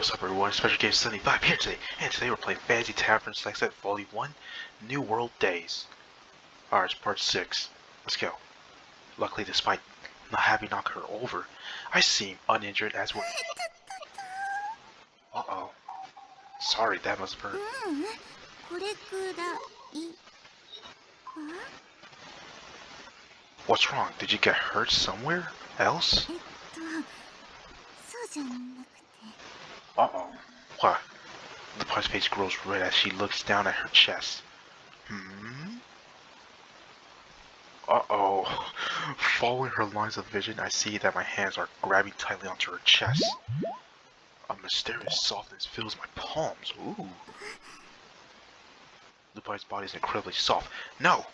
what's up everyone, Special Game 75 here today, and today we're playing Fantasy Tavern Sextet Vol.1 New World Days. Alright, it's part 6. Let's go. Luckily, despite not having knocked her over, I seem uninjured as well. Uh-oh. Sorry, that must hurt. What's wrong? Did you get hurt somewhere else? Uh-oh. What? The pie's face grows red as she looks down at her chest. Uh-oh. Following her lines of vision, I see that my hands are grabbing tightly onto her chest. A mysterious softness fills my palms. Ooh. Lupin's body is incredibly soft. No!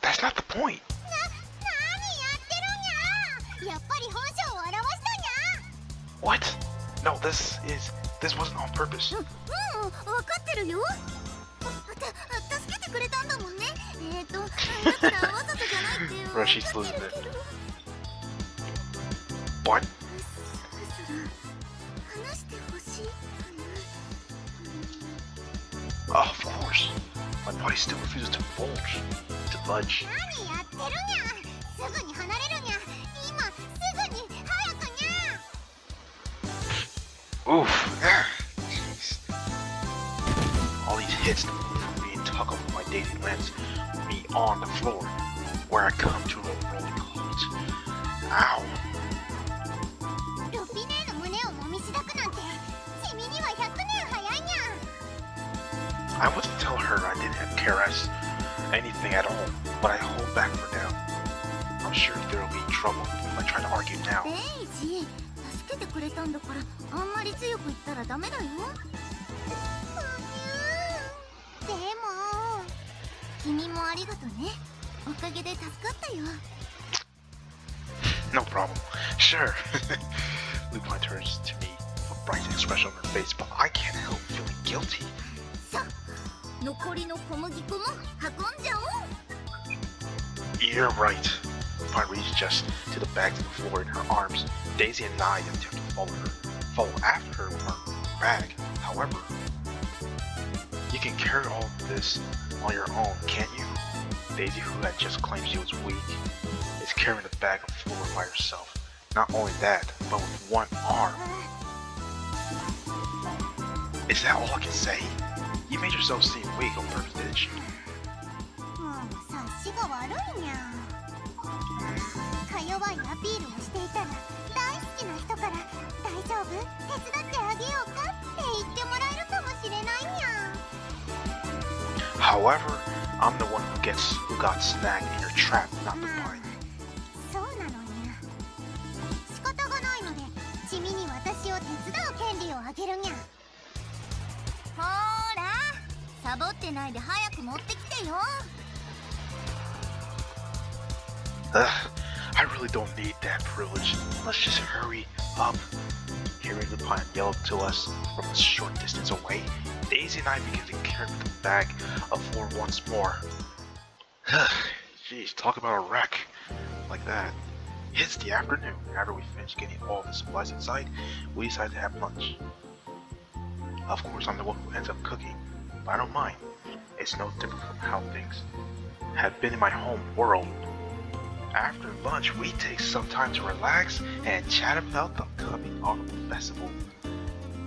That's not the point! What? No, this wasn't on purpose. Bro, she's losing it. What? Of course. My body still refuses to budge. Oof. Jeez. All these hits from me tug up my daisy lands me on the floor, where I come to a rolling halt. Ow. I wasn't tell her I didn't care as anything at all, but I hold back for now. I'm sure there will be trouble if I try to argue now. No problem. Sure. Lupin turns to me with a bright expression on her face, but I can't help feeling guilty. You're right. Lupin reaches just to the bags on the floor in her arms. Daisy and I attempt to follow after her with our bag. However, you can carry all of this on your own, can't you? Daisy, who had just claimed she was weak, is carrying the bag on the floor by herself. Not only that, but with one arm. Is that all I can say? You made yourself seem weak on purpose, didn't you? However, I'm the one who got snagged in your trap, not the pine. I really don't need that privilege. Let's just hurry up. Hearing Lupin yell to us from a short distance away, Daisy and I begin to carry the bag of floor once more. Jeez, talk about a wreck. Like that. It's the afternoon. After we finish getting all the supplies inside, we decide to have lunch. Of course, I'm the one who ends up cooking, but I don't mind. It's no different from how things have been in my home world. After lunch, we take some time to relax and chat about the coming autumn festival.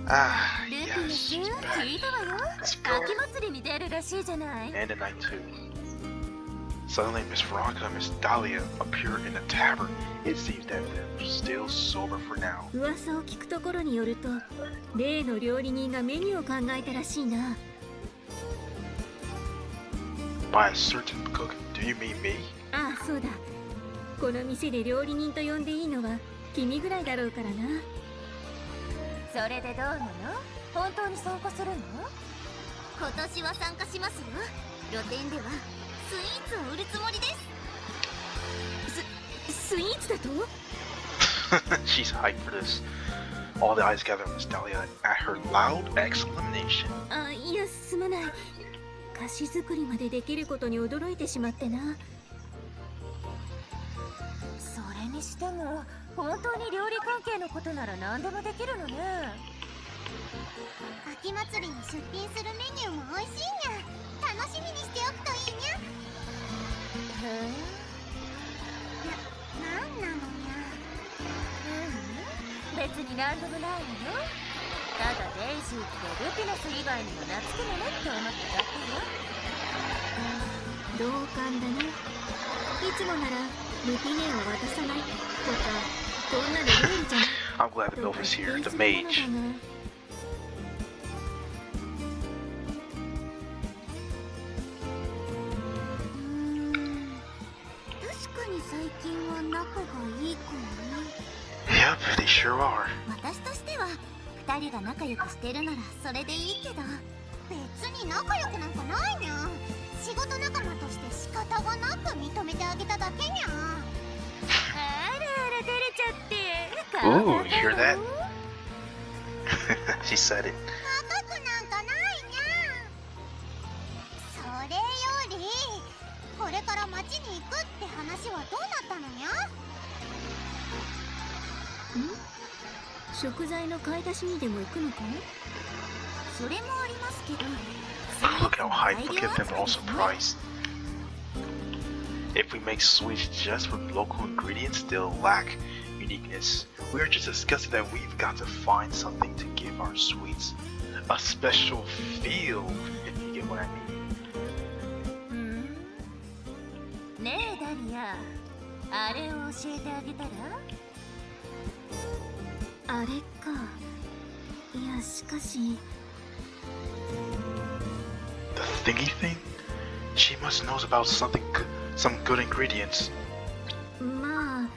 Ah, yes, she's back. Let's go. And the night too. Suddenly, Miss Veronica and Miss Dahlia appear in the tavern. It seems that they're still sober for now. By a certain cook, do you mean me? この店で料理人と呼んでいいのは君ぐらいだろうからな。それでどうなの？本当に参加するの？今年は参加しますよ。露店ではスイーツを売るつもりです。スイーツだと？ She's hyped for this. All the eyes gather on Miss Dahlia at her loud exclamation. あ、いや、すまない。菓子作りまでできることに驚いてしまってな。それにしても本当に料理関係のことなら何でもできるのね。秋祭りに出品するメニューも美味しいにゃ。楽しみにしておくといいにゃ。へえ。なんなのにゃ。別になんでもないわよ。ただデイジーってルピナス以外にも懐くのねって思っただけよ。同感だね。いつもならルピネを渡さないとか、こんなのルールじゃない。I'm glad the Nova is here, the mage. 確かに最近は仲がいいかもね。Yep, they sure are. 私としては2人が仲良くしてるならそれでいいけど、別に仲良くなんかないにゃ。仕事仲間として仕方がなく認めてあげただけにゃ。あらあら照れちゃって。Ooh, you hear that? She said it. 赤くなんかないにゃ。それよりこれから町に行くって話はどうなったのにゃ。食材の買い出しにでも行くのかい？それもありますけど。Look how hyped, look at them, they're all surprised. If we make sweets just with local ingredients, they'll lack uniqueness. We are just discussing that we've got to find something to give our sweets a special feel, if you get what I mean. ねえダリア、あれを教えてあげたら？あれか。いや、しかし。The thingy thing? She must knows about something good, some good ingredients. まあ、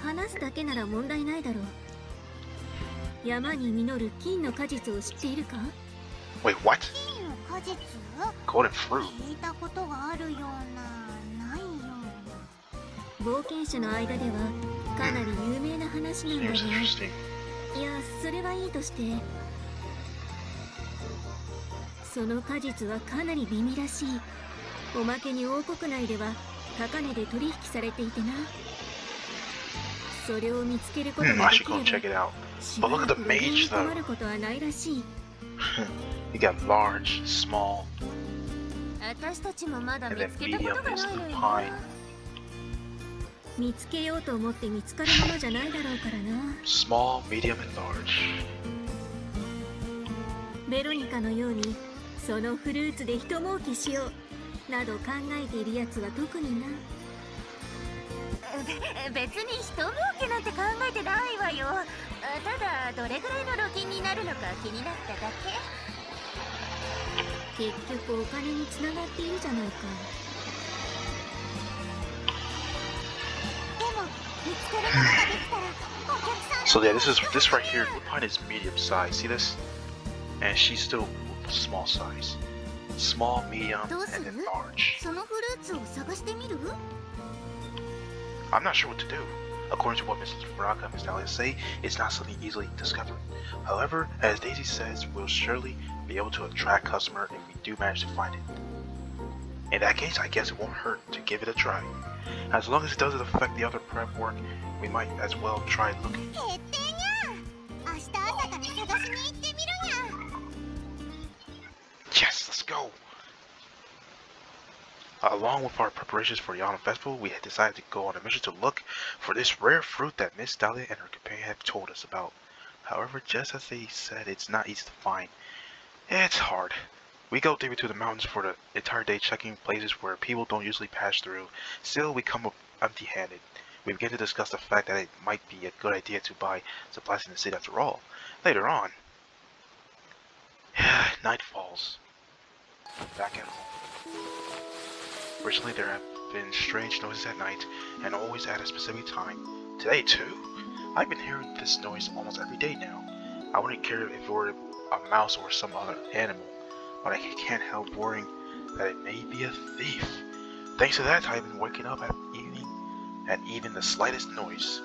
話すだけなら問題ないだろう。山に実る金の果実を知っているか？ Wait, what? 金の果実？ Golden fruit? 聞いたことがあるような、ないような。冒険者の間ではかなり有名な話なんだね。Seems interesting. いや、それはいいとして、その果実はかなり美味らしい。おまけに王国内では高値で取引されていてな。それを見つけることが I で should き go れ check ば it out. し But ば look ら at く the 路頭に mage 困 though. ることはないらしい。You got large, small, 私たちもまだ and 見 then つけたこ medium とが is ない the のよ。 pine. 見つけようと思って見つかるものじゃないだろうからな。 Small, medium, and large. ベロニカのようにそのフルーツで一儲けしようなど考えているやつは特にな。別に一儲けなんて考えてないわよ。ただどれぐらいの路金になるのか気になっただけ。結局お金につながっているじゃないか。でも見つけることができたらお客さん。 So yeah, this right here, Lupine is medium size. See this? And she's still small size. Small, medium, and then large. そのフルーツを探してみる？ I'm not sure what to do. According to what Mrs. Baraka and Miss Dahlia say, it's not something easily discovered. However, as Daisy says, we'll surely be able to attract customer if we do manage to find it. In that case, I guess it won't hurt to give it a try. As long as it doesn't affect the other prep work, we might as well try looking. 決定にゃ。明日朝から探しに行ってみるにゃ。 Yes, let's go! Along with our preparations for the Autumn Festival, we had decided to go on a mission to look for this rare fruit that Miss Dahlia and her companion have told us about. However, just as they said, it's not easy to find. It's hard. We go deep into the mountains for the entire day checking places where people don't usually pass through. Still, we come up empty-handed. We begin to discuss the fact that it might be a good idea to buy supplies in the city after all. Later on, night falls. Back at home. Recently, there have been strange noises at night, and always at a specific time. Today, too? I've been hearing this noise almost every day now. I wouldn't care if it were a mouse or some other animal, but I can't help worrying that it may be a thief. Thanks to that, I've been waking up at evening at even the slightest noise.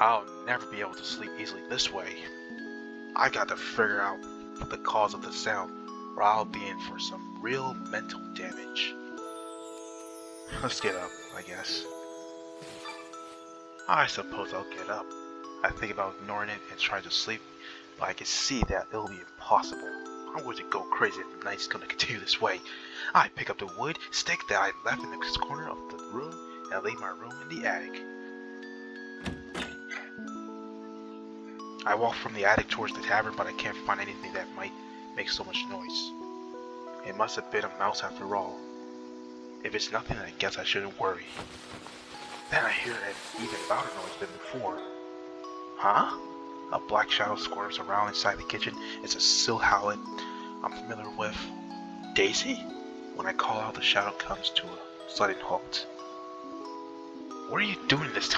I'll never be able to sleep easily this way. I've got to figure out the cause of the sound, or I'll be in for some real mental damage. Let's get up, I guess. I suppose I'll get up. I think about ignoring it and try to sleep but I can see that it'll be impossible. I'm going to go crazy if the night's going to continue this way. I pick up the wood stick that I left in the corner of the room and leave my room in the attic. I walk from the attic towards the tavern, but I can't find anything that might make so much noise. It must have been a mouse after all. If it's nothing, I guess I shouldn't worry. Then I hear an even louder noise than before. Huh? A black shadow squirms around inside the kitchen. It's a silhouette I'm familiar with. Daisy? When I call out, the shadow comes to a sudden halt. What are you doing this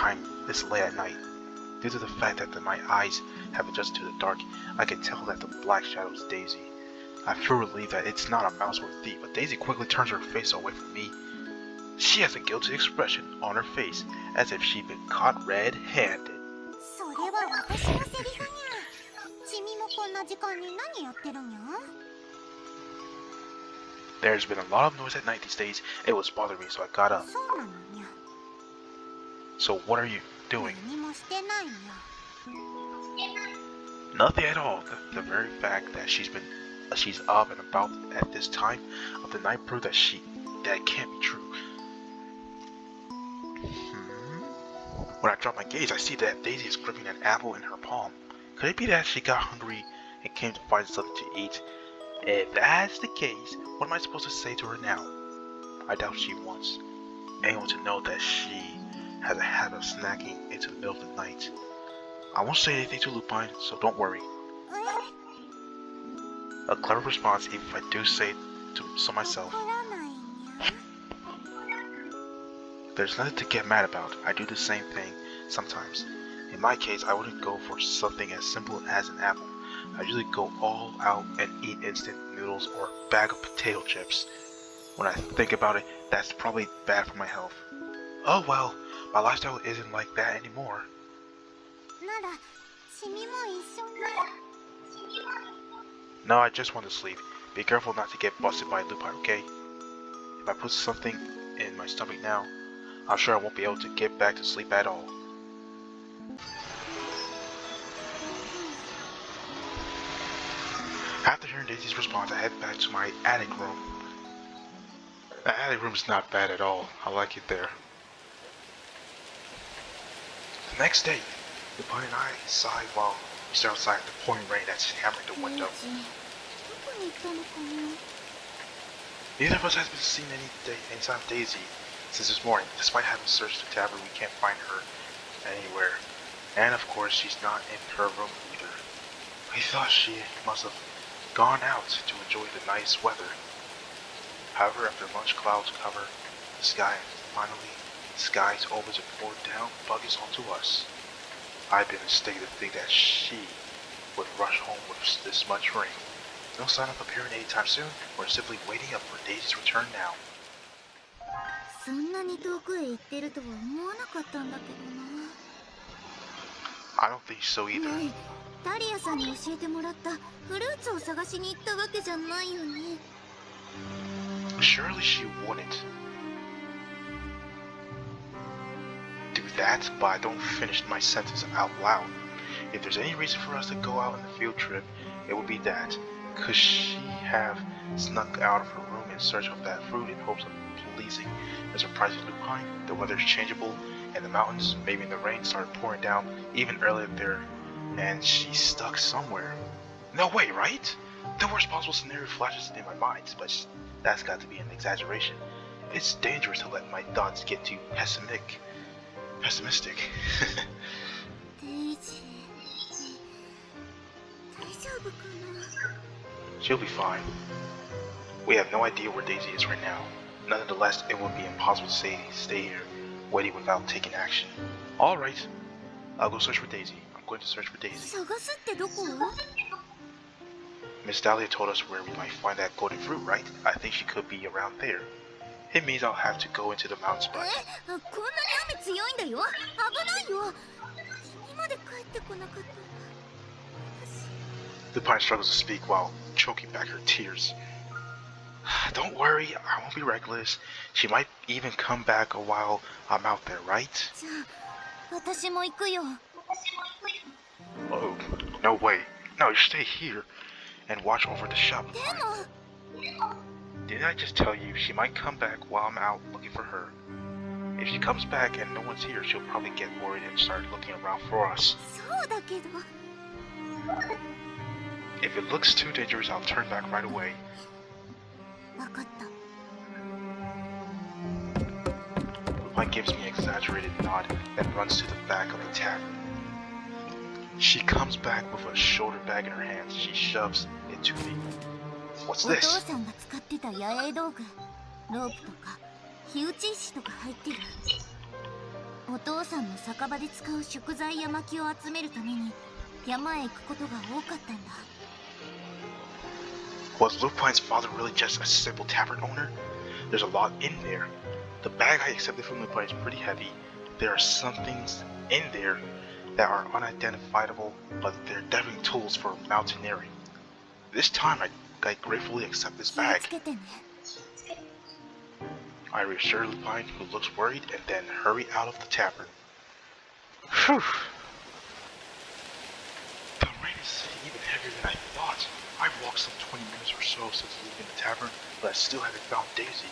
late at night? Due to the fact that my eyes have adjusted to the dark, I can tell that the black shadow is Daisy. I feel relieved that it's not a mouse or a thief, but Daisy quickly turns her face away from me. She has a guilty expression on her face, as if she'd been caught red-handed. There's been a lot of noise at night these days. It was bothering me, so I got up. So what are you doing? Nothing at all. The very fact that she's up and about at this time of the night proves that it can't be true. When I drop my gaze, I see that Daisy is gripping an apple in her palm. Could it be that she got hungry and came to find something to eat? If that's the case, what am I supposed to say to her now? I doubt she wants anyone to know that she has a habit of snacking into the middle of the night. I won't say anything to Lupin, so don't worry. A clever response, even if I do say so myself. There's nothing to get mad about. I do the same thing sometimes. In my case, I wouldn't go for something as simple as an apple. I usually go all out and eat instant noodles or a bag of potato chips. When I think about it, that's probably bad for my health. Oh well, my lifestyle isn't like that anymore. No, I just want to sleep. Be careful not to get busted by Lupin, okay? If I put something in my stomach now, I'm sure I won't be able to get back to sleep at all. After hearing Daisy's response, I head back to my attic room. The attic room is not bad at all. I like it there. The next day, Lupin and I sigh while we stare outside the pouring rain that's hammering the window. Neither of us has been seen any sign of Daisy since this morning. Despite having searched the tavern, we can't find her anywhere. And of course, she's not in her room either. We thought she must have gone out to enjoy the nice weather. However, after lunch, clouds cover the sky. Finally, the skies open to pour down buckets onto us. I've been mistaken to think that she would rush home with this much rain. No sign of appearing anytime soon. We're simply waiting up for Daisy's return now. I don't think so either. Surely she wouldn't do that, but I don't finish my sentence out loud. If there's any reason for us to go out on the field trip, it would be that. Could she have snuck out of her room in search of that fruit in hopes of pleasing the surprising Lupin? The weather's changeable, and the mountains, maybe the rain started pouring down even earlier there, and she's stuck somewhere. No way, right? The worst possible scenario flashes in my mind, but that's got to be an exaggeration. It's dangerous to let my thoughts get too pessimistic. She'll be fine. We have no idea where Daisy is right now. Nonetheless, it would be impossible to stay here, waiting without taking action. Alright, I'll go search for Daisy. I'm going to search for Daisy. Miss Dahlia told us where we might find that golden fruit, right? I think she could be around there. It means I'll have to go into the mountains, but... Lupin struggles to speak while choking back her tears. Don't worry, I won't be reckless. She might even come back a while I'm out there, right? Oh, no way. No, you stay here and watch over the shop. Didn't I just tell you she might come back while I'm out looking for her? If she comes back and no one's here, she'll probably get worried and start looking around for us. If it looks too dangerous, I'll turn back right away. Lupin gives me an exaggerated nod, then runs to the back of the tavern. She comes back with a shoulder bag in her hands. She shoves it to me. What's this? Was Lupin's father really just a simple tavern owner? There's a lot in there. The bag I accepted from Lupin is pretty heavy. There are some things in there that are unidentifiable, but they're definitely tools for mountaineering. This time I gratefully accept this bag. I reassure Lupin, who looks worried, and then hurry out of the tavern. Phew! The rain is even heavier than I thought. I've walked some 20 minutes or so since leaving the tavern, but I still haven't found Daisy.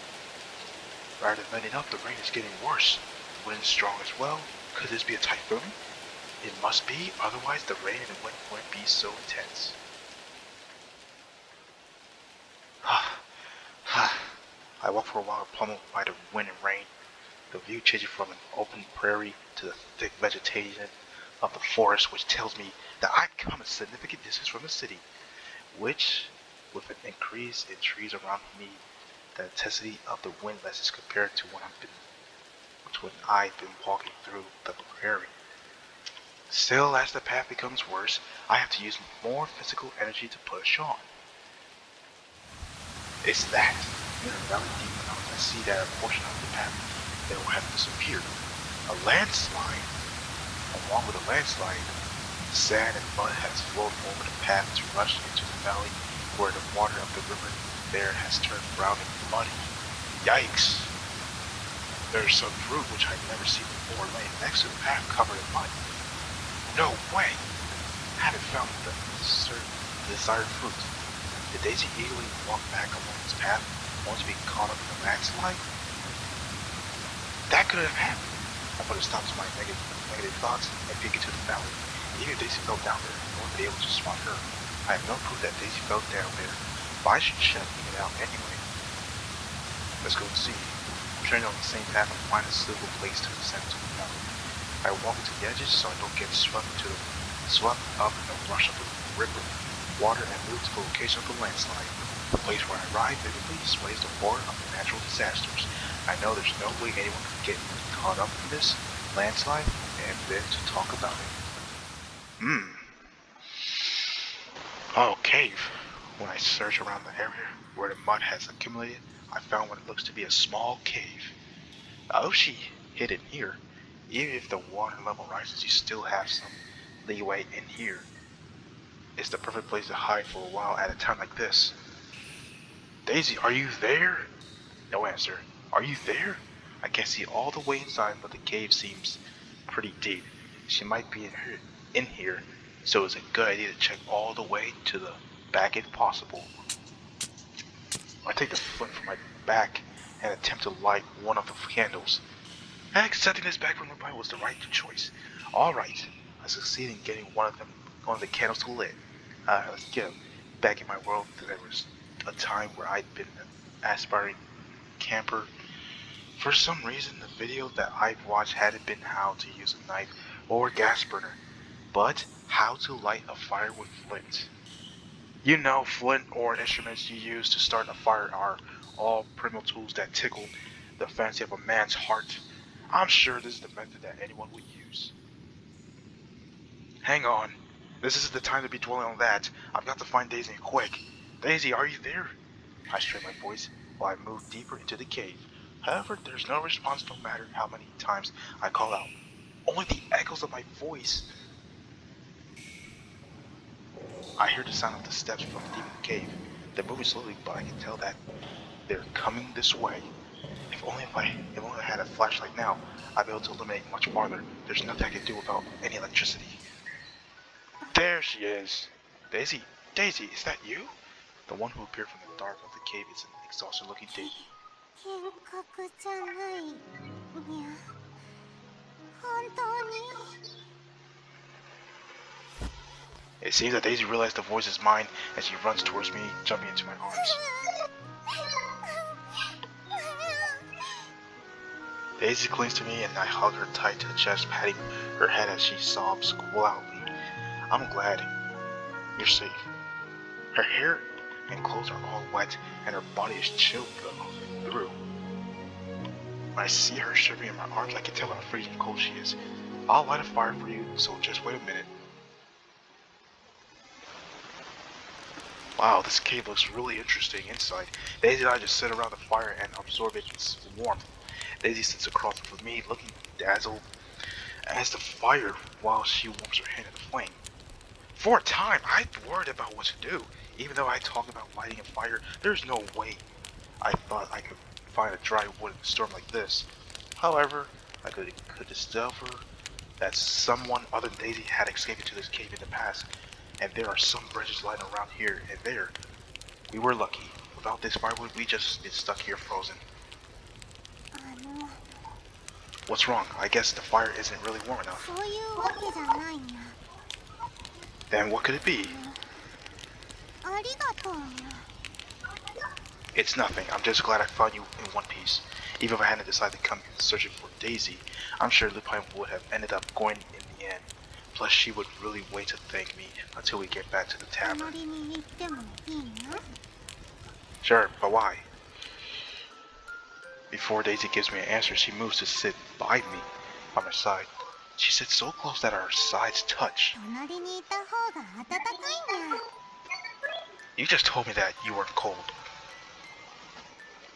Rather than letting up, the rain is getting worse. The wind's strong as well. Could this be a typhoon? It must be, otherwise the rain and wind wouldn't be so intense. I walk for a while, pummeled by the wind and rain. The view changes from an open prairie to the thick vegetation of the forest, which tells me that I've come a significant distance from the city, which, with an increase in trees around me, the intensity of the wind lessens compared to when I've been walking through the prairie. Still, as the path becomes worse, I have to use more physical energy to push on. It's that. In a valley deep enough, I see that a portion of the path that will have disappeared. A landslide. Along with a landslide, sand and mud has flowed over the path to rush into the valley where the water of the river there has turned brown and muddy. Yikes! There's some fruit which I've never seen before laying next to the path covered in mud. No way! I haven't found the desired fruit. Did Daisy eagerly walk back along this path, only to be caught up in the landslide? That could have happened. I put a stop to my negative thoughts and peek into the valley. Even if Daisy fell down there, no one would be able to spot her. I have no proof that Daisy fell down there, but I should check it out anyway. Let's go and see. I'm turning on the same path and find a suitable place to descend to the valley. I walk to the edges so I don't get swept up in the rush of the river, water, and move to the location of the landslide. The place where I arrive vividly displays the horror of the natural disasters. I know there's no way anyone could get caught up in this landslide and then to talk about it. Oh, cave. When I search around the area where the mud has accumulated, I found what looks to be a small cave. Oh, she hidden here. Even if the water level rises, you still have some leeway in here. It's the perfect place to hide for a while at a time like this. Daisy, are you there? No answer. Are you there? I can't see all the way inside, but the cave seems pretty deep. She might be in here, so it's a good idea to check all the way to the back if possible. I take the flint from my back and attempt to light one of the candles. Accepting this back from Lupin was the right choice. Alright, I succeed in getting one of the candles to lit. Let's get back in my world. There was a time where I'd been an aspiring camper. For some reason, the video that I've watched hadn't been how to use a knife or gas burner, but how to light a fire with flint. You know, flint or instruments you use to start a fire are all primal tools that tickle the fancy of a man's heart. I'm sure this is the method that anyone would use. Hang on. This isn't the time to be dwelling on that. I've got to find Daisy quick. Daisy, are you there? I strain my voice while I move deeper into the cave. However, there's no response no matter how many times I call out. Only the echoes of my voice. I hear the sound of the steps from deep in the cave. They're moving slowly, but I can tell that they're coming this way. If only I had a flashlight now, I'd be able to illuminate much farther. There's nothing I can do without any electricity. There she is. Daisy, Daisy, is that you? The one who appeared from the dark of the cave is an exhausted looking Daisy. 幻覚じゃないにゃ。本当に。 It seems that Daisy realized the voice is mine as she runs towards me, jumping into my arms. Daisy clings to me and I hug her tight to the chest, patting her head as she sobs loudly. I'm glad you're safe. Her hair and clothes are all wet and her body is chilled through. When I see her shivering in my arms, I can tell how freezing cold she is. I'll light a fire for you, so just wait a minute. Wow, this cave looks really interesting inside. Daisy and I just sit around the fire and absorb its warmth. Daisy sits across from me, looking dazzled as the fire while she warms her hand in the flame. For a time, I worried about what to do. Even though I talk about lighting a fire, there's no way I thought I could find a dry wood in a storm like this. However, I could discover that someone other than Daisy had escaped into this cave in the past, and there are some branches lying around here and there. We were lucky. Without this firewood, we just get stuck here frozen. What's wrong? I guess the fire isn't really warm enough. Then what could it be? It's nothing. I'm just glad I found you in one piece. Even if I hadn't decided to come here searching for Daisy, I'm sure Lupin would have ended up going in the end. Plus, she would really wait to thank me until we get back to the tavern. Sure, but why? Before Daisy gives me an answer, she moves to sit by me, by my side. She sits so close that our sides touch. You just told me that you weren't cold.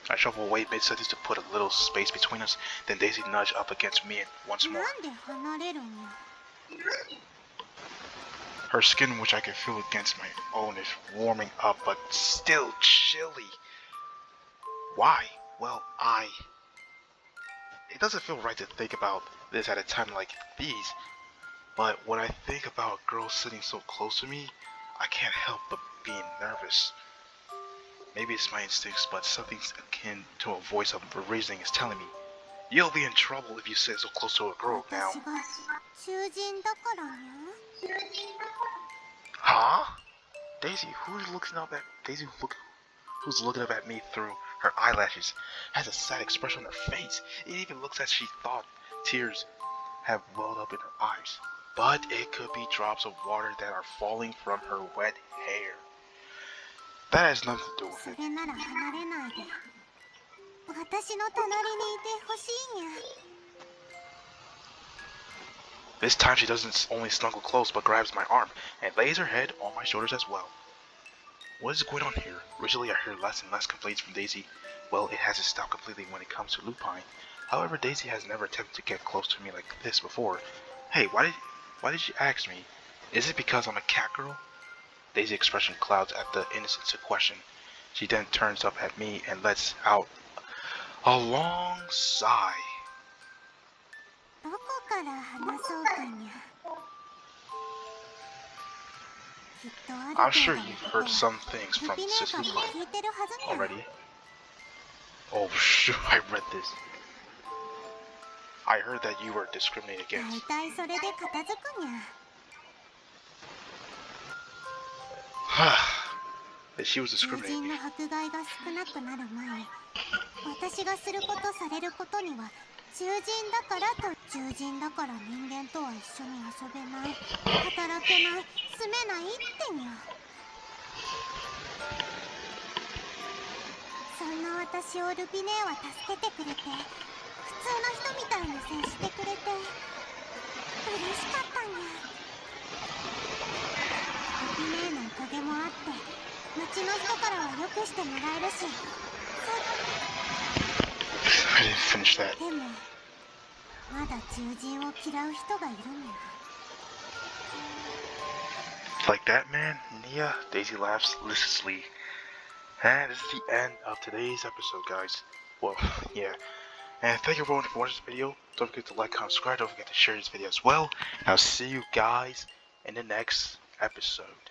I shuffle away mid-sentence to put a little space between us, then Daisy nudged up against me once more. Her skin, which I can feel against my own, is warming up, but still chilly. Why? Well, It doesn't feel right to think about this at a time like these, but when I think about a girl sitting so close to me, I can't help but being nervous. Maybe it's my instincts, but something akin to a voice of reasoning is telling me, you'll be in trouble if you sit so close to a girl now. Huh? Daisy, who's looking up at me through her eyelashes, has a sad expression on her face. It even looks as she thought tears have welled up in her eyes. But it could be drops of water that are falling from her wet hair. That has nothing to do with it. This time she doesn't only snuggle close but grabs my arm and lays her head on my shoulders as well. What is going on here? Recently I heard less and less complaints from Daisy. Well, it hasn't stopped completely when it comes to Lupin. However, Daisy has never attempted to get close to me like this before. Hey, why did you ask me? Is it because I'm a cat girl? Daisy's expression clouds at the innocence of question. She then turns up at me and lets out a long sigh. I'm sure you've heard some things from Sis Lupin already. Oh, sure, I read this. I heard that you were discriminated against. That she was discriminated against. I didn't finish that. Like that, man? Nia? Daisy laughs listlessly. And this is the end of today's episode, guys. Well, yeah. And thank you everyone for watching this video. Don't forget to like, comment, subscribe. Don't forget to share this video as well. And I'll see you guys in the next episode.